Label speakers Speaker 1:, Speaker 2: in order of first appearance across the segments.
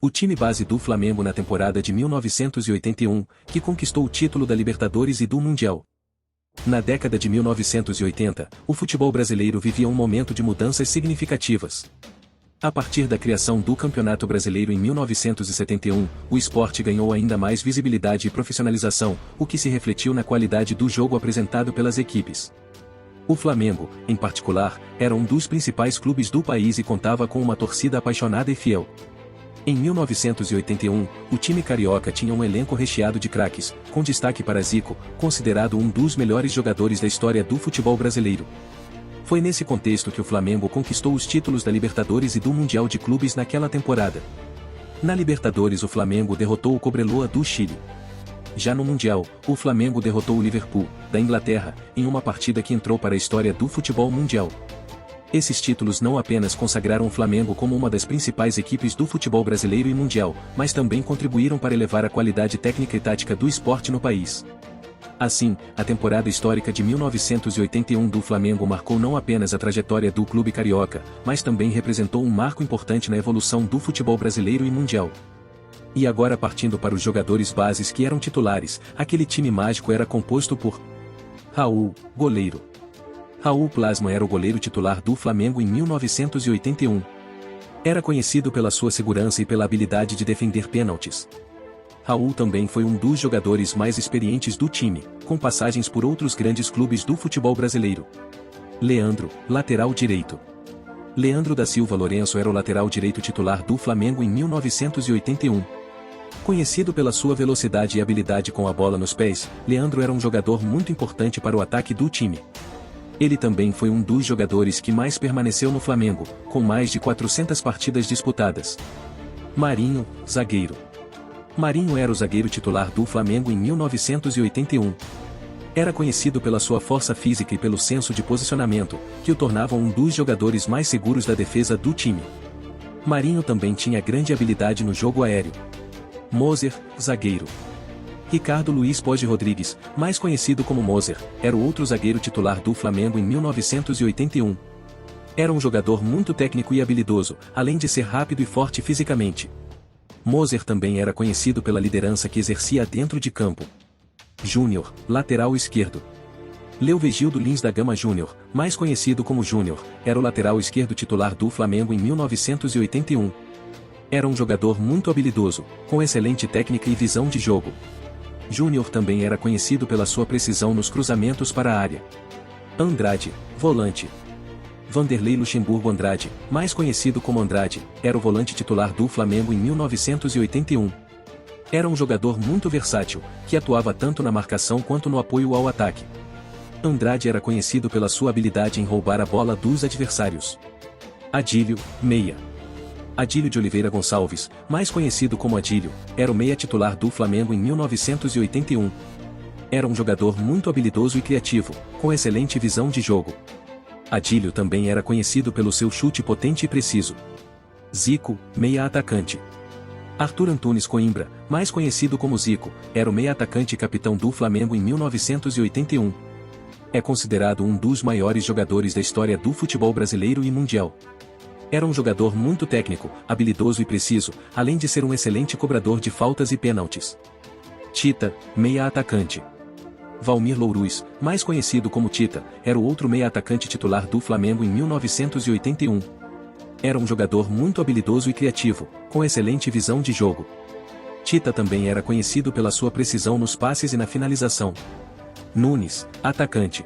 Speaker 1: O time base do Flamengo na temporada de 1981, que conquistou o título da Libertadores e do Mundial. Na década de 1980, o futebol brasileiro vivia um momento de mudanças significativas. A partir da criação do Campeonato Brasileiro em 1971, o esporte ganhou ainda mais visibilidade e profissionalização, o que se refletiu na qualidade do jogo apresentado pelas equipes. O Flamengo, em particular, era um dos principais clubes do país e contava com uma torcida apaixonada e fiel. Em 1981, o time carioca tinha um elenco recheado de craques, com destaque para Zico, considerado um dos melhores jogadores da história do futebol brasileiro. Foi nesse contexto que o Flamengo conquistou os títulos da Libertadores e do Mundial de Clubes naquela temporada. Na Libertadores, o Flamengo derrotou o Cobreloa do Chile. Já no Mundial, o Flamengo derrotou o Liverpool, da Inglaterra, em uma partida que entrou para a história do futebol mundial. Esses títulos não apenas consagraram o Flamengo como uma das principais equipes do futebol brasileiro e mundial, mas também contribuíram para elevar a qualidade técnica e tática do esporte no país. Assim, a temporada histórica de 1981 do Flamengo marcou não apenas a trajetória do clube carioca, mas também representou um marco importante na evolução do futebol brasileiro e mundial. E agora, partindo para os jogadores bases que eram titulares, aquele time mágico era composto por Raul, goleiro. Raul Plasma era o goleiro titular do Flamengo em 1981. Era conhecido pela sua segurança e pela habilidade de defender pênaltis. Raul também foi um dos jogadores mais experientes do time, com passagens por outros grandes clubes do futebol brasileiro. Leandro, lateral direito. Leandro da Silva Lourenço era o lateral direito titular do Flamengo em 1981. Conhecido pela sua velocidade e habilidade com a bola nos pés, Leandro era um jogador muito importante para o ataque do time. Ele também foi um dos jogadores que mais permaneceu no Flamengo, com mais de 400 partidas disputadas. Marinho, zagueiro. Marinho era o zagueiro titular do Flamengo em 1981. Era conhecido pela sua força física e pelo senso de posicionamento, que o tornavam um dos jogadores mais seguros da defesa do time. Marinho também tinha grande habilidade no jogo aéreo. Moser, zagueiro. Ricardo Luiz Poggi Rodrigues, mais conhecido como Moser, era o outro zagueiro titular do Flamengo em 1981. Era um jogador muito técnico e habilidoso, além de ser rápido e forte fisicamente. Moser também era conhecido pela liderança que exercia dentro de campo. Júnior, lateral esquerdo. Leovegildo Lins da Gama Júnior, mais conhecido como Júnior, era o lateral esquerdo titular do Flamengo em 1981. Era um jogador muito habilidoso, com excelente técnica e visão de jogo. Júnior também era conhecido pela sua precisão nos cruzamentos para a área. Andrade, volante. Vanderlei Luxemburgo Andrade, mais conhecido como Andrade, era o volante titular do Flamengo em 1981. Era um jogador muito versátil, que atuava tanto na marcação quanto no apoio ao ataque. Andrade era conhecido pela sua habilidade em roubar a bola dos adversários. Adílio, meia. Adílio de Oliveira Gonçalves, mais conhecido como Adílio, era o meia titular do Flamengo em 1981. Era um jogador muito habilidoso e criativo, com excelente visão de jogo. Adílio também era conhecido pelo seu chute potente e preciso. Zico, meia atacante. Arthur Antunes Coimbra, mais conhecido como Zico, era o meia atacante e capitão do Flamengo em 1981. É considerado um dos maiores jogadores da história do futebol brasileiro e mundial. Era um jogador muito técnico, habilidoso e preciso, além de ser um excelente cobrador de faltas e pênaltis. Tita, meia atacante. Valmir Louruz, mais conhecido como Tita, era o outro meia atacante titular do Flamengo em 1981. Era um jogador muito habilidoso e criativo, com excelente visão de jogo. Tita também era conhecido pela sua precisão nos passes e na finalização. Nunes, atacante.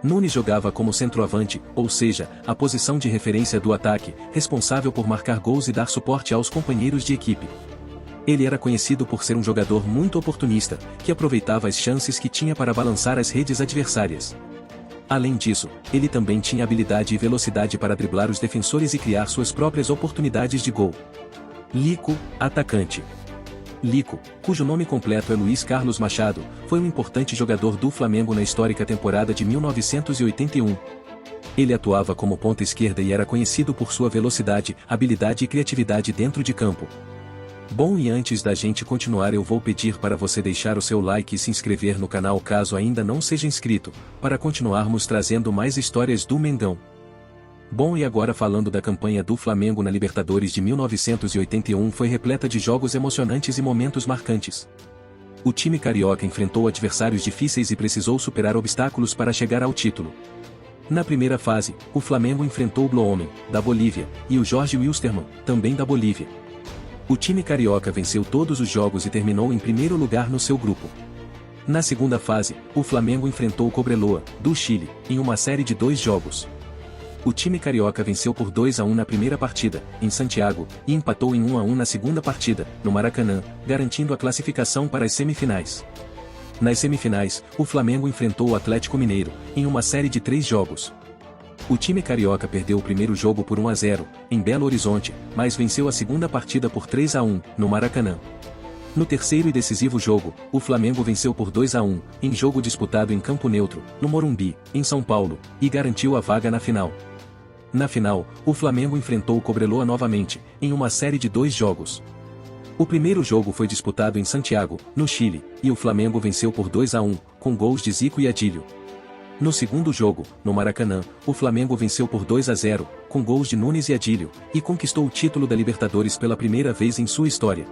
Speaker 1: Nunes jogava como centroavante, ou seja, a posição de referência do ataque, responsável por marcar gols e dar suporte aos companheiros de equipe. Ele era conhecido por ser um jogador muito oportunista, que aproveitava as chances que tinha para balançar as redes adversárias. Além disso, ele também tinha habilidade e velocidade para driblar os defensores e criar suas próprias oportunidades de gol. Lico, atacante. Lico, cujo nome completo é Luiz Carlos Machado, foi um importante jogador do Flamengo na histórica temporada de 1981. Ele atuava como ponta esquerda e era conhecido por sua velocidade, habilidade e criatividade dentro de campo. Bom, e antes da gente continuar, eu vou pedir para você deixar o seu like e se inscrever no canal caso ainda não seja inscrito, para continuarmos trazendo mais histórias do Mengão. Bom, e agora falando da campanha do Flamengo na Libertadores de 1981, foi repleta de jogos emocionantes e momentos marcantes. O time carioca enfrentou adversários difíceis e precisou superar obstáculos para chegar ao título. Na primeira fase, o Flamengo enfrentou o Blooming, da Bolívia, e o Jorge Wilstermann, também da Bolívia. O time carioca venceu todos os jogos e terminou em primeiro lugar no seu grupo. Na segunda fase, o Flamengo enfrentou o Cobreloa, do Chile, em uma série de 2 jogos. O time carioca venceu por 2-1 na primeira partida, em Santiago, e empatou em 1-1 na segunda partida, no Maracanã, garantindo a classificação para as semifinais. Nas semifinais, o Flamengo enfrentou o Atlético Mineiro, em uma série de 3 jogos. O time carioca perdeu o primeiro jogo por 1-0, em Belo Horizonte, mas venceu a segunda partida por 3-1, no Maracanã. No terceiro e decisivo jogo, o Flamengo venceu por 2-1, em jogo disputado em campo neutro, no Morumbi, em São Paulo, e garantiu a vaga na final. Na final, o Flamengo enfrentou o Cobreloa novamente, em uma série de 2 jogos. O primeiro jogo foi disputado em Santiago, no Chile, e o Flamengo venceu por 2-1, com gols de Zico e Adílio. No segundo jogo, no Maracanã, o Flamengo venceu por 2-0, com gols de Nunes e Adílio, e conquistou o título da Libertadores pela primeira vez em sua história.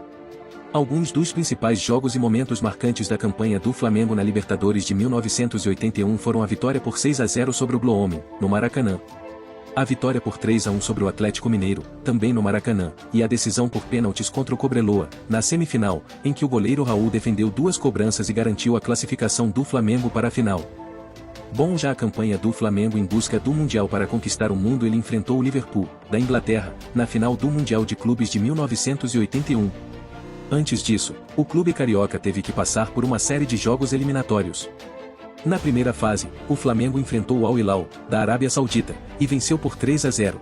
Speaker 1: Alguns dos principais jogos e momentos marcantes da campanha do Flamengo na Libertadores de 1981 foram a vitória por 6-0 sobre o Blooming, no Maracanã. A vitória por 3-1 sobre o Atlético Mineiro, também no Maracanã, e a decisão por pênaltis contra o Cobreloa, na semifinal, em que o goleiro Raul defendeu 2 cobranças e garantiu a classificação do Flamengo para a final. Bom, já a campanha do Flamengo em busca do Mundial para conquistar o mundo, ele enfrentou o Liverpool, da Inglaterra, na final do Mundial de Clubes de 1981. Antes disso, o clube carioca teve que passar por uma série de jogos eliminatórios. Na primeira fase, o Flamengo enfrentou o Al Hilal, da Arábia Saudita, e venceu por 3-0.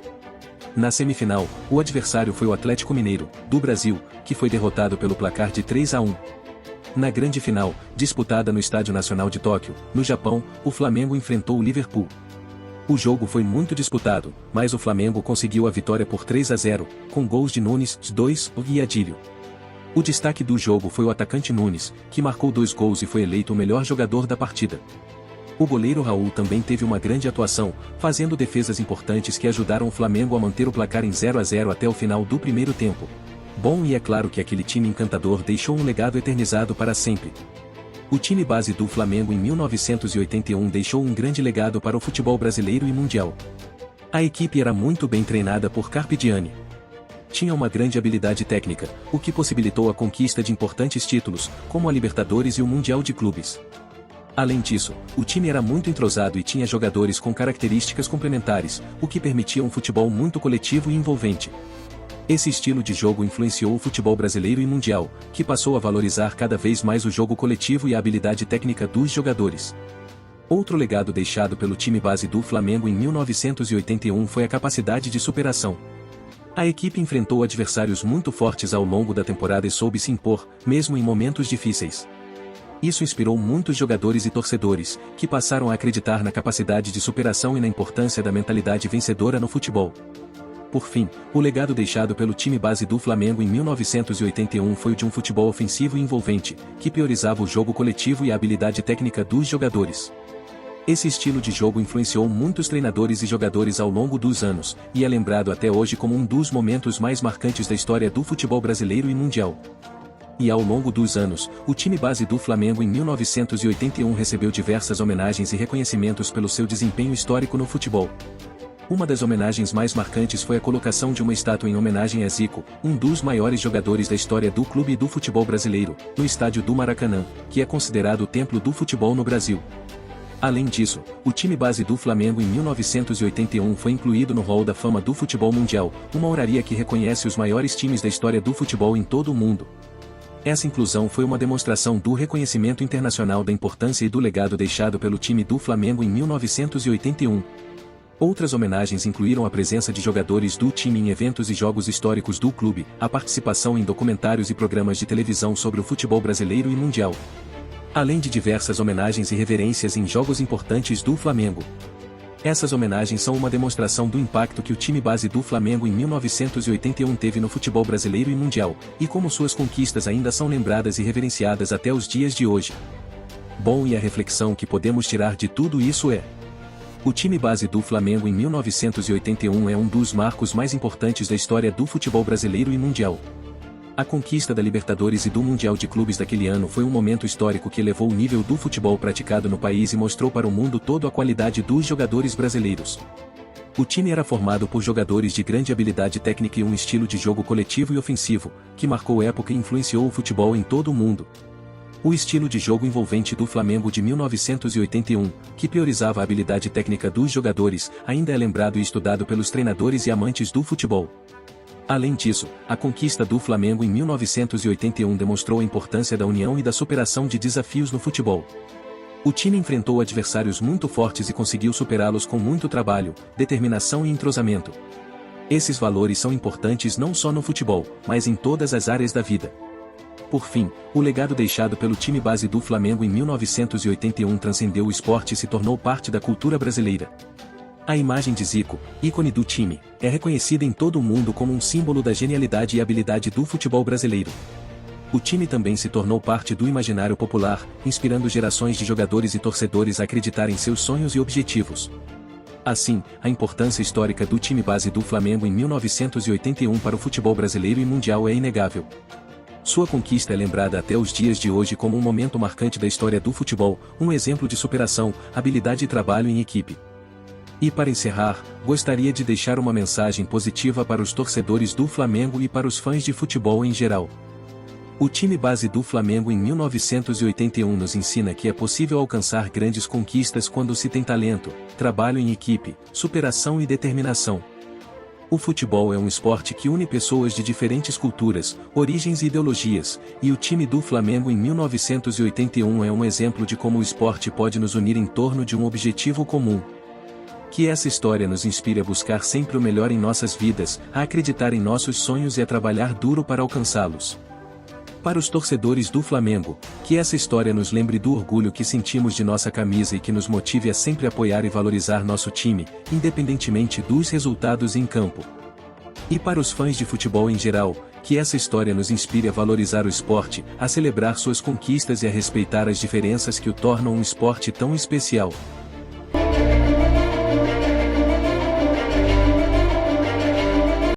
Speaker 1: Na semifinal, o adversário foi o Atlético Mineiro, do Brasil, que foi derrotado pelo placar de 3-1. Na grande final, disputada no Estádio Nacional de Tóquio, no Japão, o Flamengo enfrentou o Liverpool. O jogo foi muito disputado, mas o Flamengo conseguiu a vitória por 3-0, com gols de Nunes, 2, e Adílio. O destaque do jogo foi o atacante Nunes, que marcou 2 gols e foi eleito o melhor jogador da partida. O goleiro Raul também teve uma grande atuação, fazendo defesas importantes que ajudaram o Flamengo a manter o placar em 0-0 até o final do primeiro tempo. Bom, e é claro que aquele time encantador deixou um legado eternizado para sempre. O time base do Flamengo em 1981 deixou um grande legado para o futebol brasileiro e mundial. A equipe era muito bem treinada por Carpegiani. Tinha uma grande habilidade técnica, o que possibilitou a conquista de importantes títulos, como a Libertadores e o Mundial de Clubes. Além disso, o time era muito entrosado e tinha jogadores com características complementares, o que permitia um futebol muito coletivo e envolvente. Esse estilo de jogo influenciou o futebol brasileiro e mundial, que passou a valorizar cada vez mais o jogo coletivo e a habilidade técnica dos jogadores. Outro legado deixado pelo time base do Flamengo em 1981 foi a capacidade de superação. A equipe enfrentou adversários muito fortes ao longo da temporada e soube se impor, mesmo em momentos difíceis. Isso inspirou muitos jogadores e torcedores, que passaram a acreditar na capacidade de superação e na importância da mentalidade vencedora no futebol. Por fim, o legado deixado pelo time base do Flamengo em 1981 foi o de um futebol ofensivo e envolvente, que priorizava o jogo coletivo e a habilidade técnica dos jogadores. Esse estilo de jogo influenciou muitos treinadores e jogadores ao longo dos anos, e é lembrado até hoje como um dos momentos mais marcantes da história do futebol brasileiro e mundial. E ao longo dos anos, o time base do Flamengo em 1981 recebeu diversas homenagens e reconhecimentos pelo seu desempenho histórico no futebol. Uma das homenagens mais marcantes foi a colocação de uma estátua em homenagem a Zico, um dos maiores jogadores da história do clube e do futebol brasileiro, no estádio do Maracanã, que é considerado o templo do futebol no Brasil. Além disso, o time base do Flamengo em 1981 foi incluído no Hall da Fama do Futebol Mundial, uma honraria que reconhece os maiores times da história do futebol em todo o mundo. Essa inclusão foi uma demonstração do reconhecimento internacional da importância e do legado deixado pelo time do Flamengo em 1981. Outras homenagens incluíram a presença de jogadores do time em eventos e jogos históricos do clube, a participação em documentários e programas de televisão sobre o futebol brasileiro e mundial, além de diversas homenagens e reverências em jogos importantes do Flamengo. Essas homenagens são uma demonstração do impacto que o time base do Flamengo em 1981 teve no futebol brasileiro e mundial, e como suas conquistas ainda são lembradas e reverenciadas até os dias de hoje. Bom, e a reflexão que podemos tirar de tudo isso é: O time base do Flamengo em 1981 é um dos marcos mais importantes da história do futebol brasileiro e mundial. A conquista da Libertadores e do Mundial de Clubes daquele ano foi um momento histórico que elevou o nível do futebol praticado no país e mostrou para o mundo todo a qualidade dos jogadores brasileiros. O time era formado por jogadores de grande habilidade técnica e um estilo de jogo coletivo e ofensivo, que marcou época e influenciou o futebol em todo o mundo. O estilo de jogo envolvente do Flamengo de 1981, que priorizava a habilidade técnica dos jogadores, ainda é lembrado e estudado pelos treinadores e amantes do futebol. Além disso, a conquista do Flamengo em 1981 demonstrou a importância da união e da superação de desafios no futebol. O time enfrentou adversários muito fortes e conseguiu superá-los com muito trabalho, determinação e entrosamento. Esses valores são importantes não só no futebol, mas em todas as áreas da vida. Por fim, o legado deixado pelo time base do Flamengo em 1981 transcendeu o esporte e se tornou parte da cultura brasileira. A imagem de Zico, ícone do time, é reconhecida em todo o mundo como um símbolo da genialidade e habilidade do futebol brasileiro. O time também se tornou parte do imaginário popular, inspirando gerações de jogadores e torcedores a acreditar em seus sonhos e objetivos. Assim, a importância histórica do time base do Flamengo em 1981 para o futebol brasileiro e mundial é inegável. Sua conquista é lembrada até os dias de hoje como um momento marcante da história do futebol, um exemplo de superação, habilidade e trabalho em equipe. E para encerrar, gostaria de deixar uma mensagem positiva para os torcedores do Flamengo e para os fãs de futebol em geral. O time base do Flamengo em 1981 nos ensina que é possível alcançar grandes conquistas quando se tem talento, trabalho em equipe, superação e determinação. O futebol é um esporte que une pessoas de diferentes culturas, origens e ideologias, e o time do Flamengo em 1981 é um exemplo de como o esporte pode nos unir em torno de um objetivo comum. Que essa história nos inspire a buscar sempre o melhor em nossas vidas, a acreditar em nossos sonhos e a trabalhar duro para alcançá-los. Para os torcedores do Flamengo, que essa história nos lembre do orgulho que sentimos de nossa camisa e que nos motive a sempre apoiar e valorizar nosso time, independentemente dos resultados em campo. E para os fãs de futebol em geral, que essa história nos inspire a valorizar o esporte, a celebrar suas conquistas e a respeitar as diferenças que o tornam um esporte tão especial.